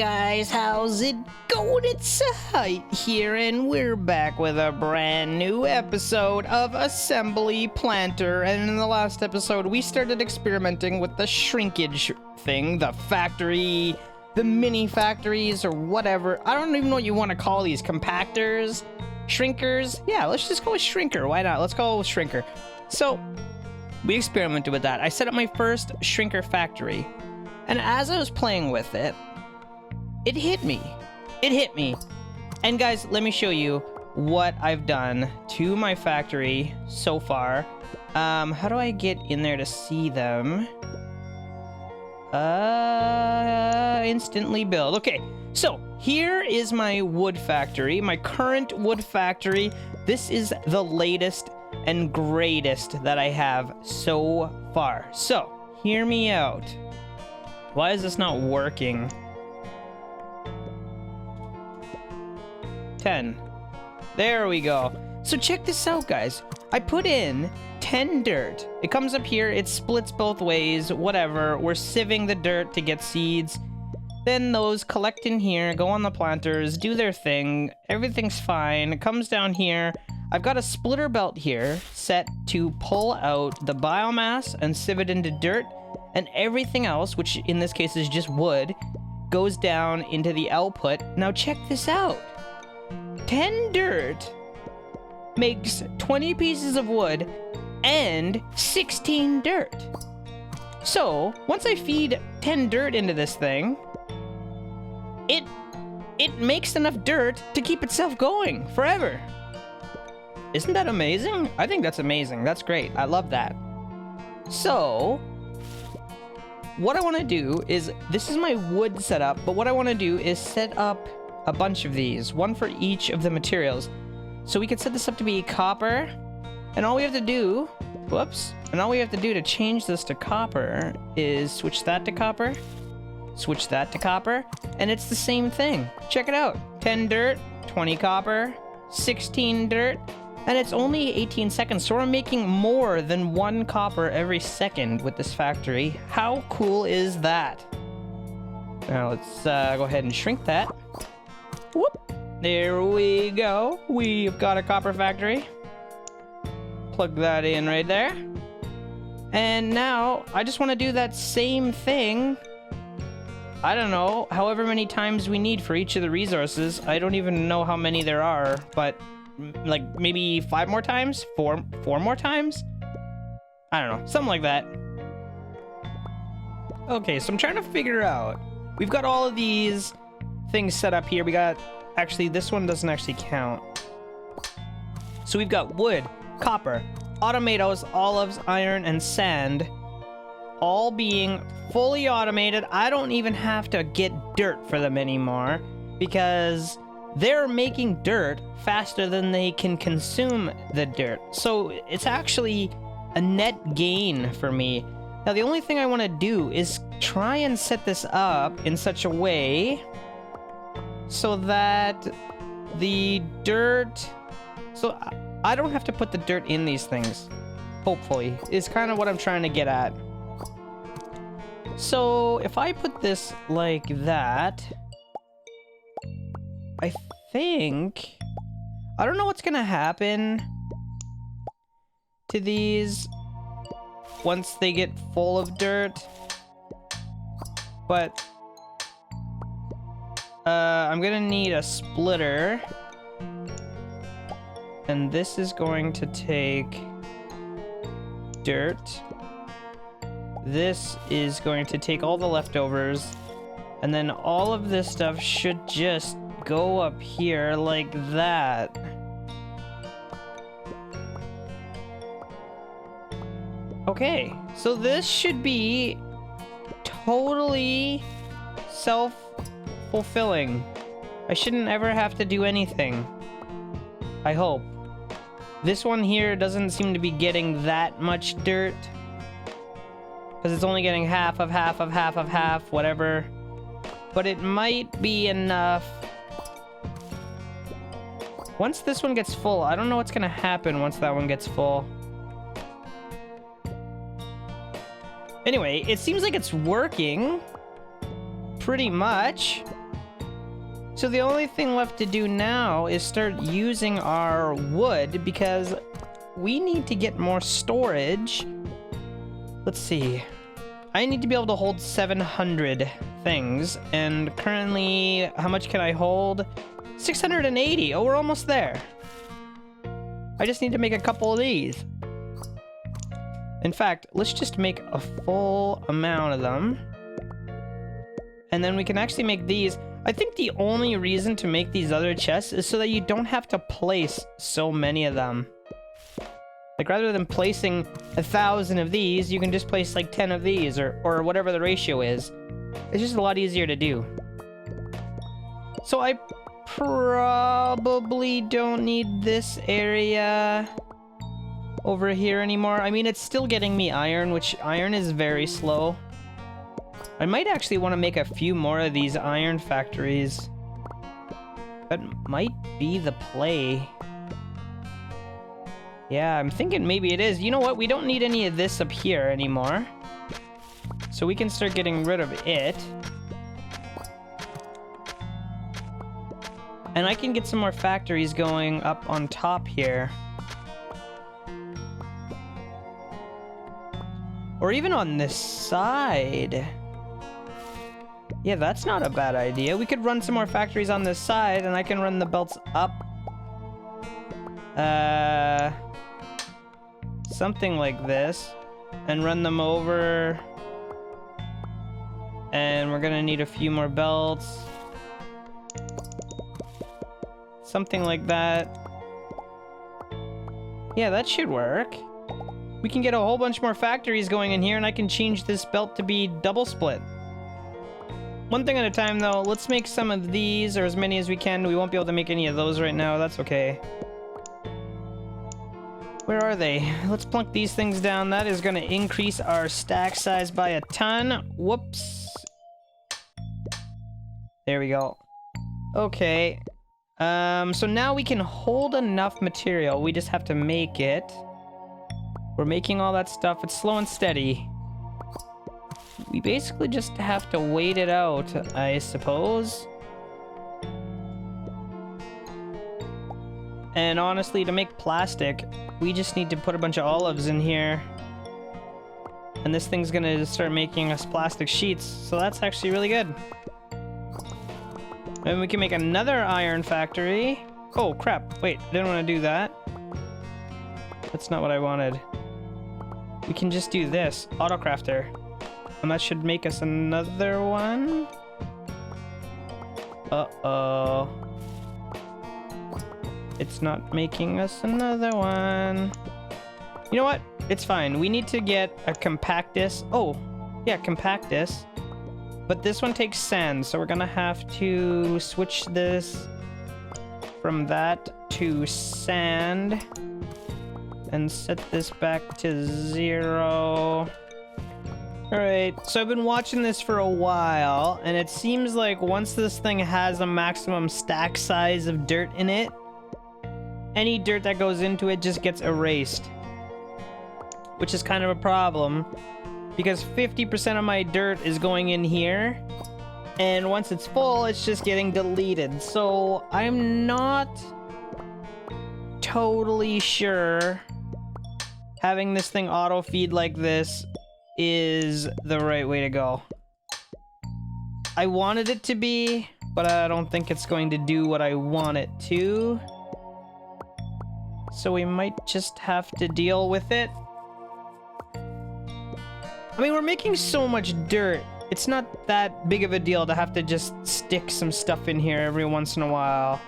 guys, how's it going? It's Zahait here, and we're back with a brand new episode of Assembly Planter. And in the last episode, we started experimenting with the shrinkage thing, the factory, the mini factories, or whatever. I don't even know what you want to call these, compactors, shrinkers. Yeah, let's just go with shrinker. Why not? Let's go with shrinker. So we experimented with that. I set up my first shrinker factory. And as I was playing with it, it hit me. It hit me. And guys, let me show you what I've done to my factory so far. How do I get in there to see them? Instantly build. Okay, so here is my wood factory, my current wood factory. This is the latest and greatest that I have so far. So, hear me out. Why is this not working? 10. There we go. So check this out, guys. I put in 10 dirt. It comes up here, it splits both ways, whatever. We're sieving the dirt to get seeds. Then those collect in here, go on the planters, do their thing. Everything's fine. It comes down here. I've got a splitter belt here set to pull out the biomass and sieve it into dirt. And everything else, which in this case is just wood, goes down into the output. Now check this out. 10 dirt makes 20 pieces of wood and 16 dirt. So, once I feed 10 dirt into this thing, it makes enough dirt to keep itself going forever. Isn't that amazing? I think that's amazing. That's great. I love that. So, what I want to do is, this is my wood setup, but what I want to do is set up a bunch of these, one for each of the materials. So we can set this up to be copper, and all we have to do, and all we have to do to change this to copper is switch that to copper, switch that to copper, and it's the same thing. Check it out. 10 dirt, 20 copper, 16 dirt, and it's only 18 seconds, so we're making more than 1 copper every second with this factory. How cool is that? Now let's go ahead and shrink that. Whoop! There we go. We've got a copper factory. Plug that in right there. And now, I just want to do that same thing. I don't know, however many times we need for each of the resources. I don't even know how many there are, but like maybe 5 more times? 4 more times? I don't know, something like that. Okay, so I'm trying to figure out. We've got all of these things set up here. We got, actually, this one doesn't actually count. So we've got wood, copper, tomatoes, olives, iron, and sand, all being fully automated. I don't even have to get dirt for them anymore because they're making dirt faster than they can consume the dirt. So it's actually a net gain for me. Now the only thing I want to do is try and set this up in such a way so that the dirt... So I don't have to put the dirt in these things, hopefully, is kind of what I'm trying to get at. So if I put this like that, I think... I don't know what's gonna happen to these once they get full of dirt, but I'm gonna need a splitter, and this is going to take dirt. This is going to take all the leftovers, and then all of this stuff should just go up here like that. Okay, so this should be totally self-fulfilling. I shouldn't ever have to do anything. I hope. This one here doesn't seem to be getting that much dirt, because it's only getting half of half of half of half, whatever. But it might be enough. Once this one gets full, I don't know what's gonna happen once that one gets full. Anyway, it seems like it's working. Pretty much. So the only thing left to do now is start using our wood because we need to get more storage. Let's see. I need to be able to hold 700 things, and currently, how much can I hold? 680. Oh, we're almost there. I just need to make a couple of these. In fact, let's just make a full amount of them. And then we can actually make these. I think the only reason to make these other chests is so that you don't have to place so many of them. Like, rather than placing 1,000 of these, you can just place like 10 of these or whatever the ratio is. It's just a lot easier to do. So I probably don't need this area over here anymore. I mean, it's still getting me iron, which iron is very slow. I might actually want to make a few more of these iron factories. That might be the play. Yeah, I'm thinking maybe it is. You know what? We don't need any of this up here anymore. So we can start getting rid of it. And I can get some more factories going up on top here. Or even on this side. Yeah, that's not a bad idea. We could run some more factories on this side, and I can run the belts up. Something like this. And run them over. And we're gonna need a few more belts. Something like that. Yeah, that should work. We can get a whole bunch more factories going in here, and I can change this belt to be double split. One thing at a time, though. Let's make some of these, or as many as we can. We won't be able to make any of those right now. That's okay. Where are they? Let's plunk these things down. That is going to increase our stack size by a ton. Whoops. There we go. Okay. So now we can hold enough material. We just have to make it. We're making all that stuff. It's slow and steady. We basically just have to wait it out, I suppose. And honestly, to make plastic, we just need to put a bunch of olives in here. And this thing's gonna start making us plastic sheets. So that's actually really good. And we can make another iron factory. Oh, crap. Wait, I didn't want to do that. That's not what I wanted. We can just do this. Autocrafter. And that should make us another one. Uh-oh. It's not making us another one. You know what? It's fine. We need to get a compactus. Oh, yeah, compactus. But this one takes sand, so we're gonna have to switch this from that to sand. And set this back to 0. Alright, so I've been watching this for a while, and it seems like once this thing has a maximum stack size of dirt in it, any dirt that goes into it just gets erased. Which is kind of a problem, because 50% of my dirt is going in here, and once it's full, it's just getting deleted. So I'm not totally sure having this thing auto feed like this is the right way to go. I wanted it to be, but I don't think it's going to do what I want it to. So we might just have to deal with it. I mean, we're making so much dirt. It's not that big of a deal to have to just stick some stuff in here every once in a while.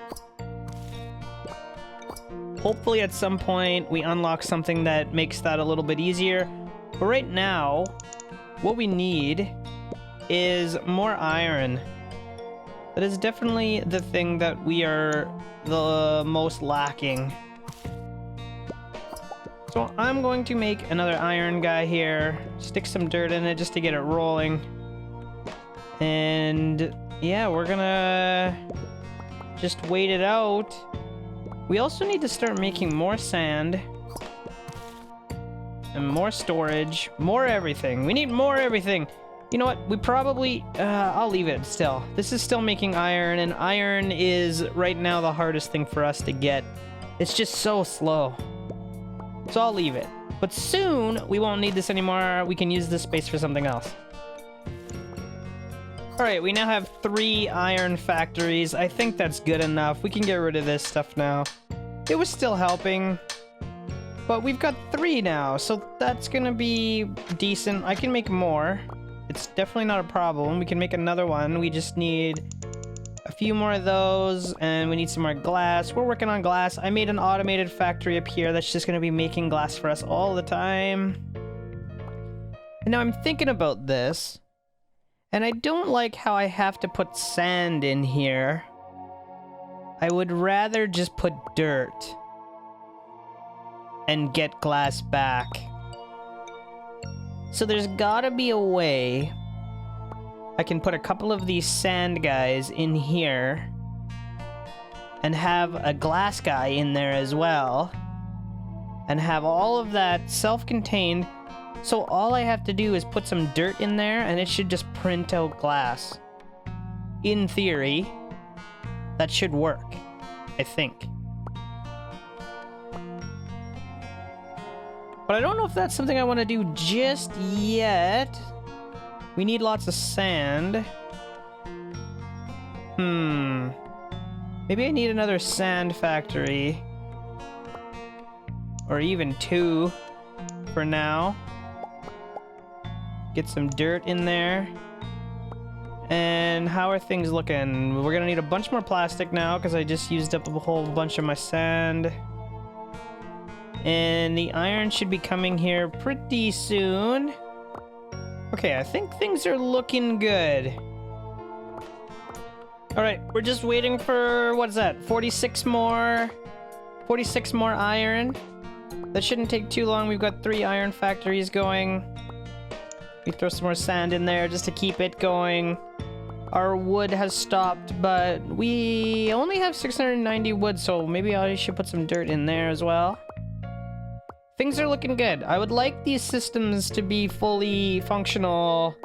Hopefully at some point we unlock something that makes that a little bit easier. But right now, what we need is more iron. That is definitely the thing that we are the most lacking. So I'm going to make another iron guy here, stick some dirt in it just to get it rolling. And yeah, we're gonna just wait it out. We also need to start making more sand. And more storage, more everything. We need more everything. You know what? We probably... I'll leave it still. This is still making iron, and iron is right now the hardest thing for us to get. It's just so slow. So I'll leave it. But soon, we won't need this anymore. We can use this space for something else. Alright, we now have 3 iron factories. I think that's good enough. We can get rid of this stuff now. It was still helping. But we've got 3 now, so that's gonna be decent. I can make more. It's definitely not a problem. We can make another one. We just need a few more of those, and we need some more glass. We're working on glass. I made an automated factory up here that's just gonna be making glass for us all the time. And now I'm thinking about this, and I don't like how I have to put sand in here. I would rather just put dirt and get glass back. So there's gotta be a way I can put a couple of these sand guys in here and have a glass guy in there as well and have all of that self-contained. So all I have to do is put some dirt in there and it should just print out glass. In theory, that should work, I think. But I don't know if that's something I want to do just yet. We need lots of sand. Maybe I need another sand factory. Or even 2 for now. Get some dirt in there. And how are things looking? We're gonna need a bunch more plastic now because I just used up a whole bunch of my sand. And the iron should be coming here pretty soon. Okay, I think things are looking good. Alright, we're just waiting for, what is that, 46 more iron. That shouldn't take too long. We've got 3 iron factories going. We throw some more sand in there just to keep it going. Our wood has stopped, but we only have 690 wood, so maybe I should put some dirt in there as well. Things are looking good. I would like these systems to be fully functional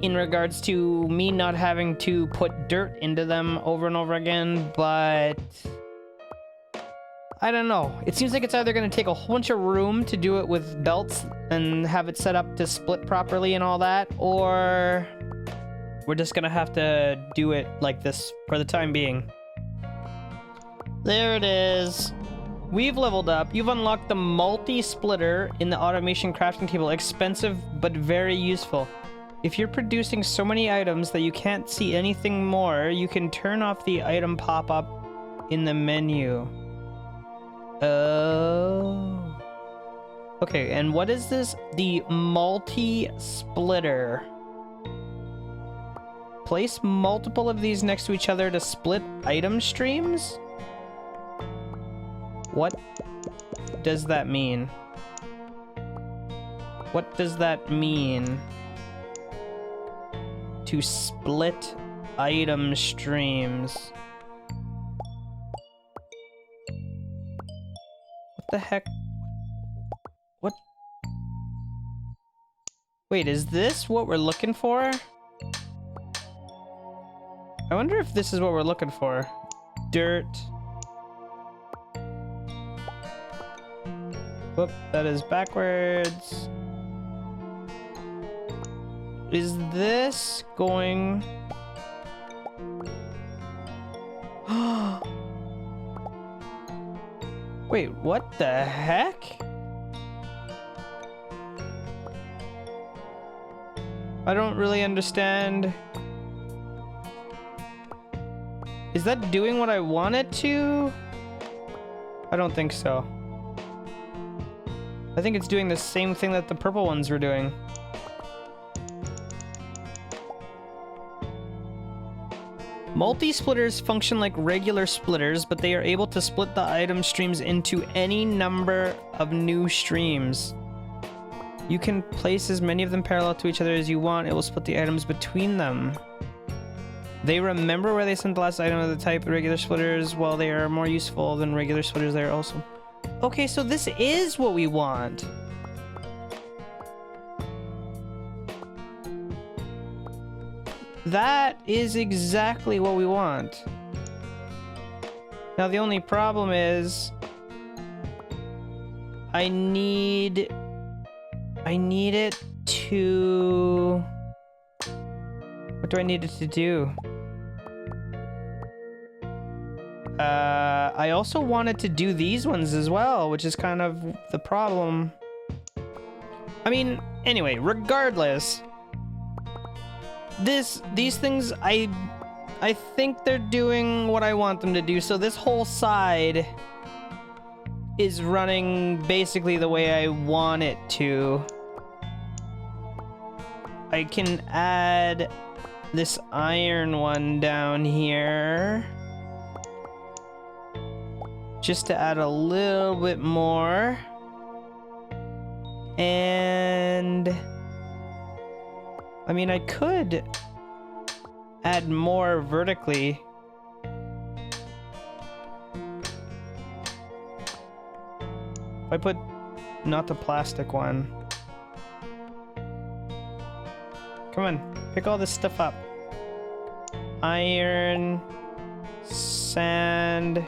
in regards to me not having to put dirt into them over and over again, but I don't know. It seems like it's either going to take a whole bunch of room to do it with belts and have it set up to split properly and all that, or we're just going to have to do it like this for the time being. There it is. We've leveled up. You've unlocked the multi-splitter in the automation crafting table. Expensive, but very useful. If you're producing so many items that you can't see anything more, you can turn off the item pop-up in the menu. Oh. Okay, and what is this? The multi-splitter. Place multiple of these next to each other to split item streams? What does that mean? What does that mean? To split item streams. What the heck? What? Wait, is this what we're looking for? I wonder if this is what we're looking for. Dirt. Whoop, that is backwards. Is this going... Wait, what the heck? I don't really understand. Is that doing what I want it to? I don't think so. I think it's doing the same thing that the purple ones were doing. Multi-splitters function like regular splitters, but they are able to split the item streams into any number of new streams. You can place as many of them parallel to each other as you want. It will split the items between them. They remember where they sent the last item of the type regular splitters. While they are more useful than regular splitters, they are also... Okay, so this is what we want. that is exactly what we want. Now the only problem is I need it to... What do I need it to do? I also wanted to do these ones as well, which is kind of the problem. I mean, anyway, regardless, these things, I think they're doing what I want them to do. So this whole side is running basically the way I want it to. I can add this iron one down here, just to add a little bit more. And I mean, I could add more vertically. If I put not the plastic one. Come on, pick all this stuff up. Iron, sand,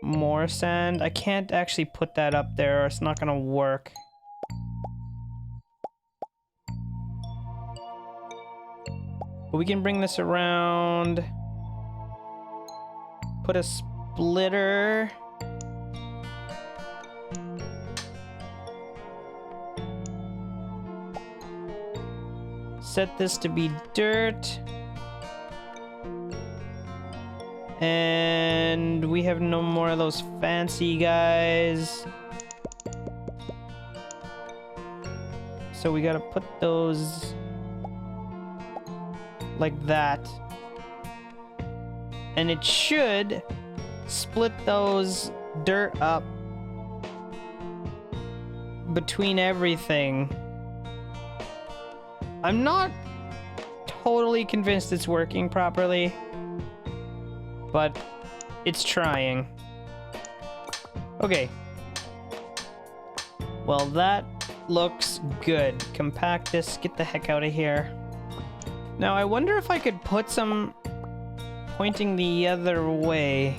more sand. I can't actually put that up there or it's not gonna work. But we can bring this around. Put a splitter. Set this to be dirt. And we have no more of those fancy guys. So we gotta put those like that. And it should split those dirt up between everything. I'm not totally convinced it's working properly, but it's trying. Okay. Well, that looks good. Compact this, get the heck out of here. Now, I wonder if I could put some pointing the other way.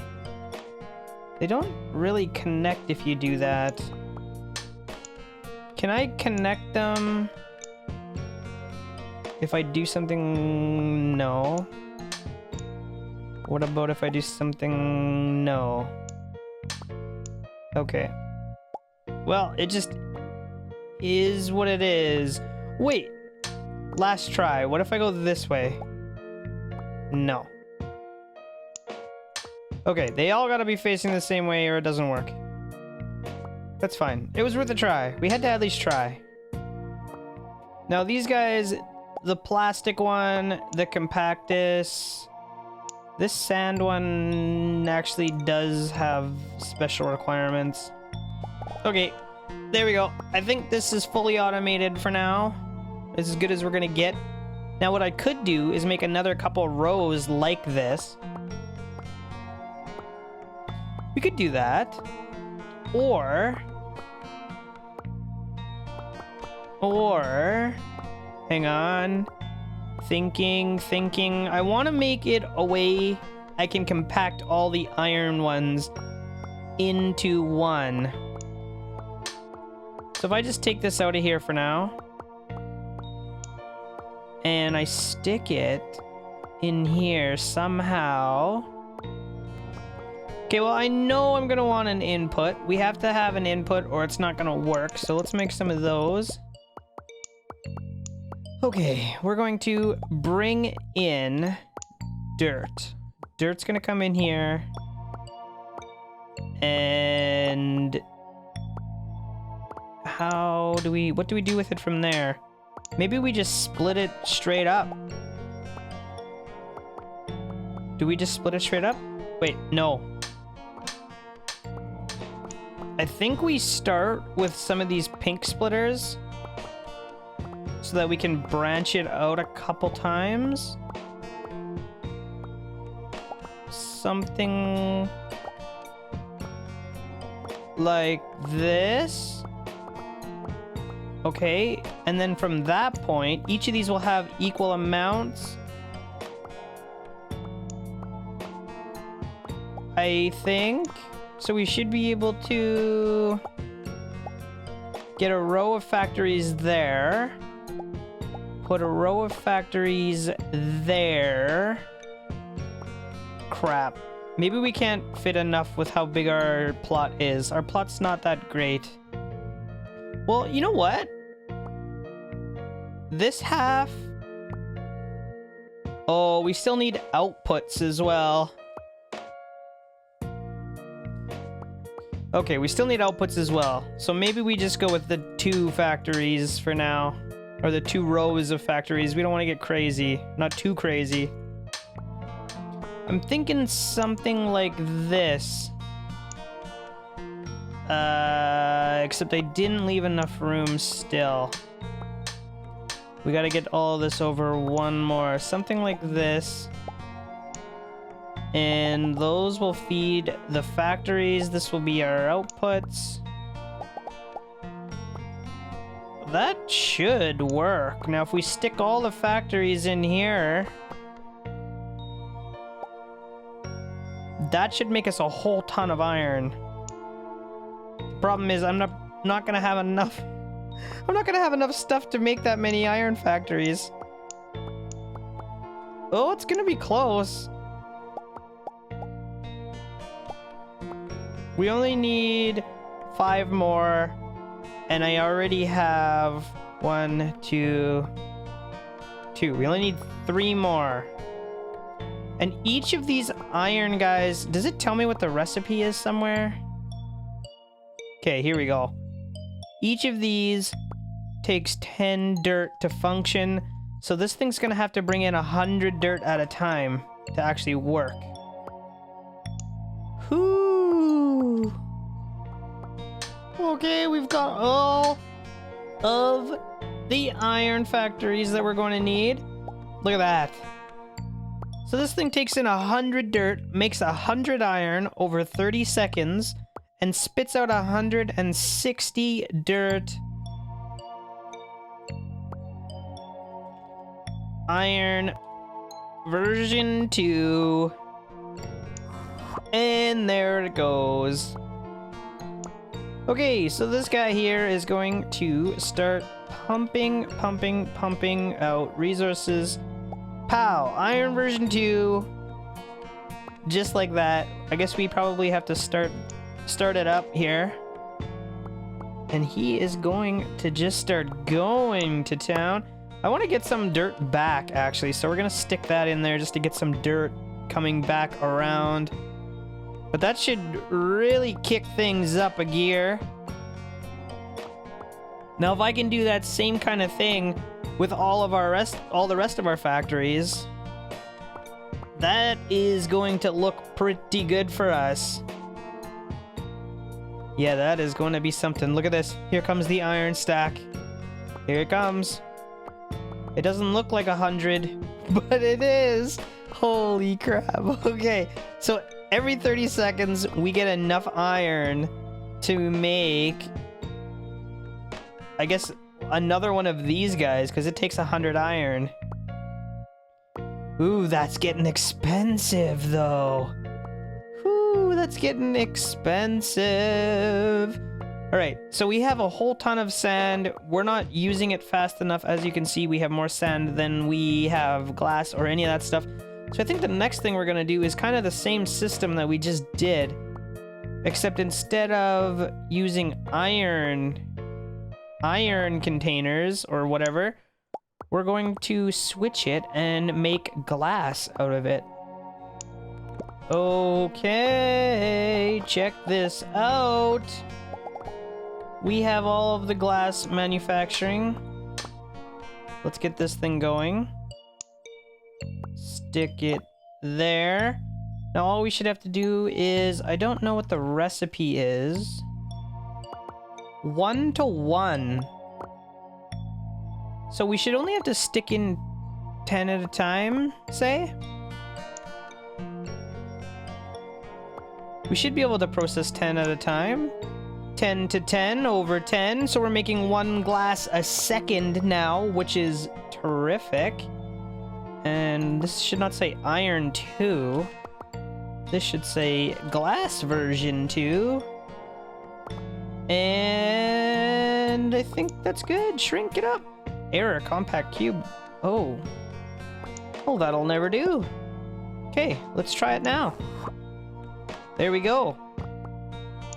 They don't really connect if you do that. Can I connect them if I do something? No. What about if I do something? No. Okay. Well, it just is what it is. Wait. Last try. What if I go this way? No. Okay, they all gotta be facing the same way or it doesn't work. That's fine. It was worth a try. We had to at least try. Now these guys, the plastic one, the compactus, this sand one actually does have special requirements. Okay, there we go. I think this is fully automated for now. It's as good as we're gonna get. Now what I could do is make another couple rows like this. We could do that. Or, hang on. Thinking. I want to make it a way I can compact all the iron ones into one. So if I just take this out of here for now, and I stick it in here somehow. Okay, well, I know I'm gonna want an input. We have to have an input or it's not gonna work. So let's make some of those. Okay, we're going to bring in dirt. Dirt's gonna come in here. And what do we do with it from there? Maybe we just split it straight up. Do we just split it straight up? Wait, no. I think we start with some of these pink splitters so that we can branch it out a couple times. Something like this. Okay, and then from that point, each of these will have equal amounts. I think. So we should be able to get a row of factories there. Put a row of factories there. Crap. Maybe we can't fit enough with how big our plot is. Our plot's not that great. Well, you know what? This half... Oh, we still need outputs as well. Okay, we still need outputs as well. So maybe we just go with the 2 factories for now. Or the 2 rows of factories. We don't want to get crazy. Not too crazy. I'm thinking something like this. Except I didn't leave enough room still. We gotta get all of this over one more. Something like this. And those will feed the factories. This will be our outputs. That should work. Now, if we stick all the factories in here, that should make us a whole ton of iron. Problem is, I'm not gonna have enough. I'm not gonna have enough stuff to make that many iron factories. Oh, it's gonna be close. We only need 5 more, and I already have 1, 2, 2. We only need 3 more. And each of these iron guys, does it tell me what the recipe is somewhere? Okay, here we go. Each of these takes 10 dirt to function, so this thing's gonna have to bring in 100 dirt at a time to actually work. Whoo! Okay, we've got all of the iron factories that we're going to need. Look at that. So this thing takes in 100 dirt, makes 100 iron over 30 seconds, and spits out 160 dirt. Iron version 2. And there it goes. Okay, so this guy here is going to start pumping out resources. Pow! Iron version 2. Just like that. I guess we probably have to start it up here. And he is going to just start going to town. I want to get some dirt back, actually, so we're going to stick that in there just to get some dirt coming back around. But that should really kick things up a gear. Now, if I can do that same kind of thing with all the rest of our factories, that is going to look pretty good for us. Yeah, that is going to be something. Look at this. Here comes the iron stack. Here it comes. It doesn't look like 100, but it is. Holy crap. Okay, so every 30 seconds, we get enough iron to make, I guess, another one of these guys, because it takes 100 iron. Ooh, that's getting expensive, though. Ooh, that's getting expensive. All right, so we have a whole ton of sand. We're not using it fast enough. As you can see, we have more sand than we have glass or any of that stuff. So I think the next thing we're going to do is kind of the same system that we just did, except instead of using iron containers or whatever, we're going to switch it and make glass out of it. Okay, check this out. We have all of the glass manufacturing. Let's get this thing going. Stick it there. Now all we should have to do is, I don't know what the recipe is. 1 to 1. So we should only have to stick in 10 at a time, say? We should be able to process 10 at a time. 10 to 10 over 10. So we're making 1 glass a second now, which is terrific. And this should not say iron 2. This should say glass version 2. And I think that's good. Shrink it up. Error, compact cube. Oh. Oh, that'll never do. Okay, let's try it now. There we go.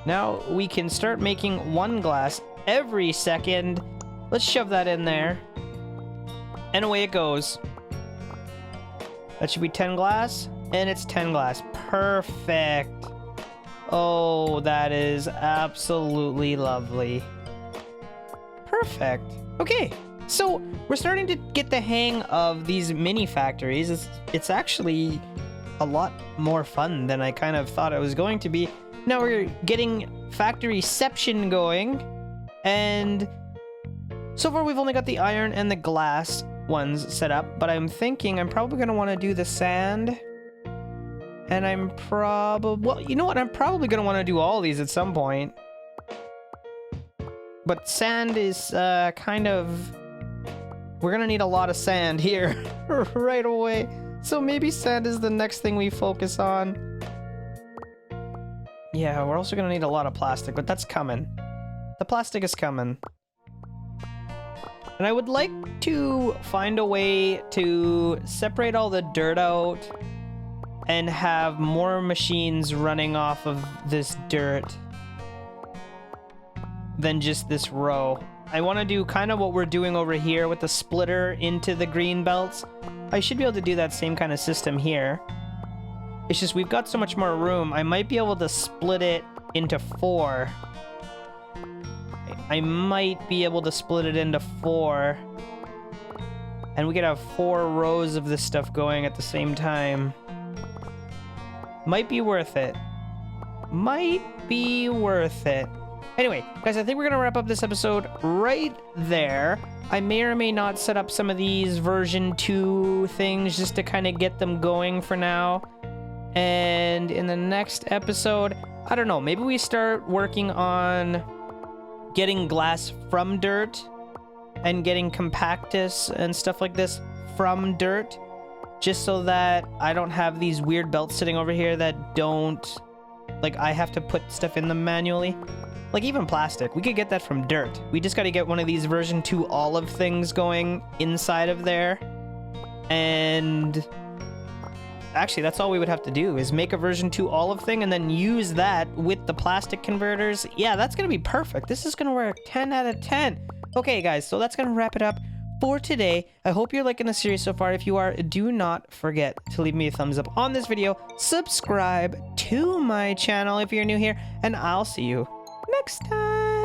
Now we can start making 1 glass every second. Let's shove that in there. And away it goes. That should be 10 glass. And it's 10 glass. Perfect. Oh, that is absolutely lovely. Perfect. Okay, so we're starting to get the hang of these mini factories. It's actually a lot more fun than I kind of thought it was going to be. Now we're getting factoryception going, and so far we've only got the iron and the glass ones set up, but I'm thinking I'm probably going to want to do the sand. And I'm probably... Well, you know what? I'm probably going to want to do all these at some point. But sand is kind of... We're going to need a lot of sand here right away. So maybe sand is the next thing we focus on. Yeah, we're also going to need a lot of plastic, but that's coming. The plastic is coming. And I would like to find a way to separate all the dirt out and have more machines running off of this dirt than just this row. I want to do kind of what we're doing over here with the splitter into the green belts. I should be able to do that same kind of system here. It's just we've got so much more room. I might be able to split it into 4. I might be able to split it into 4. And we could have 4 rows of this stuff going at the same time. Might be worth it. Might be worth it. Anyway, guys, I think we're going to wrap up this episode right there. I may or may not set up some of these version 2 things just to kind of get them going for now. And in the next episode, I don't know, maybe we start working on getting glass from dirt and getting compactus and stuff like this from dirt. Just so that I don't have these weird belts sitting over here that don't... Like, I have to put stuff in them manually. Like, even plastic. We could get that from dirt. We just got to get one of these version 2 olive things going inside of there. And... Actually, that's all we would have to do, is make a version 2 olive thing and then use that with the plastic converters. Yeah, that's going to be perfect. This is going to work 10 out of 10. Okay, guys, so that's going to wrap it up for today. I hope you're liking the series so far. If you are, do not forget to leave me a thumbs up on this video. Subscribe to my channel if you're new here, and I'll see you next time.